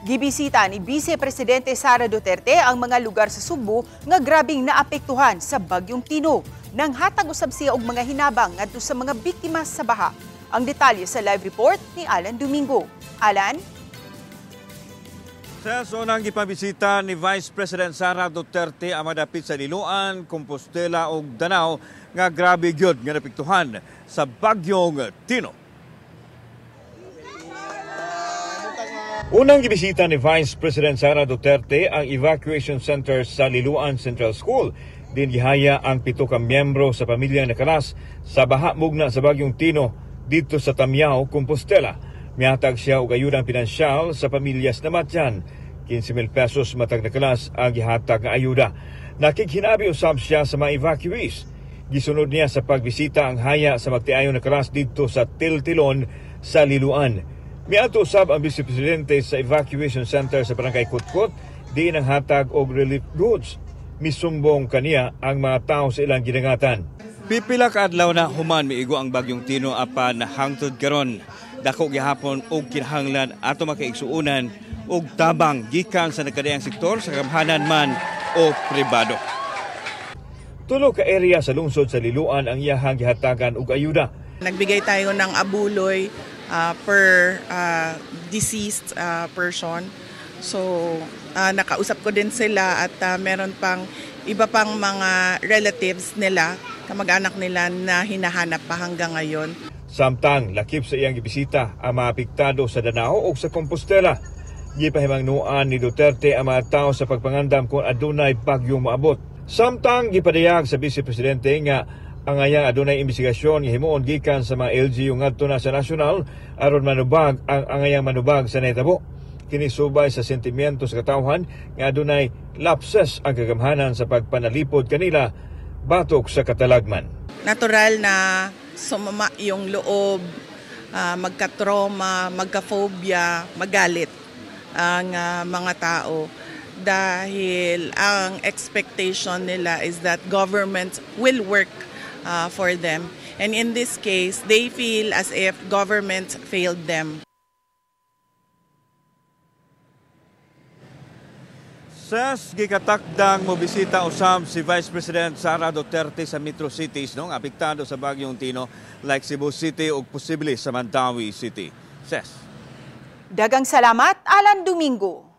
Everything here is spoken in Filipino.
Gibisita ni Vice Presidente Sara Duterte ang mga lugar sa Subo nga grabing naapektuhan sa bagyong Tino. Nang hatag usab siya og mga hinabang ngadto sa mga biktima sa baha. Ang detalye sa live report ni Alan Domingo. Alan? Sa unang gipabisita ni Vice President Sara Duterte ang madapit sa Liloan, Compostela ug Danao nga grabe gyud nga napektuhan sa bagyong Tino. Unang gibisita ni Vice President Sara Duterte ang evacuation center sa Liloan Central School. Din gihaya ang 7 ka miyembro sa pamilyang nakalas sa baha mugna sa bagyong Tino dito sa Tamiao, Compostela. Mihatag siya og ayudang pinansyal sa pamilyas na matyan. 15,000 pesos matag nakalas ang gihatag nga ayuda. Nakighinabi usab siya sa mga evacuees. Gisunod niya sa pagbisita ang haya sa magtiayon nakalas dito sa Tiltilon sa Liloan. Miadto usab ang Vice Presidente sa evacuation center sa Barangay Kutkot, diin ang hatag og relief goods. Misumbong kaniya ang mga tao sa ilang ginangatan. Pipila ka adlaw na human miigo ang bagyong Tino apan hangtod karon. Dako gihapon og kinahanglan ato makaigsuunan og tabang gikan sa nagkadayang sektor sa kamhanan man o pribado. Tulo ka area sa lungsod sa Liloan ang iyahang gihatagan og ayuda. Nagbigay tayo ng abuloy per deceased person. So, nakausap ko din sila at meron pang iba pang mga relatives nila, kamag-anak nila na hinahanap pa hanggang ngayon. Samtang lakip sa iyang gibisita ang mga apektado sa Danao o sa Compostela. Gipahimangnuan ni Duterte ang mga tao sa pagpangandam kung adunay bagyong maabot. Samtang gipadayag sa Vice Presidente nga ang ayang adunay investigasyon nga himuon gikan sa mga LGU ngadto na sa nasyonal aron manubag ang angayang manubag sa nahitabo. Kini subay sa sentimiento sa katawhan nga adunay lapses ang kagamhanan sa pagpanalipod kanila batok sa katalagman. Natural na sumama yung loob, magka-trauma, magka-phobia, magalit ang mga tao dahil ang expectation nila is that government will work for them. And in this case, they feel as if government failed them. Sas gikatakdang mobisita usab si Vice President Sara Duterte sa metro cities nung apektado sa bagyong Tino like Cebu City ug posible sa Mandawi City. Ses. Dagang salamat, Alan Domingo.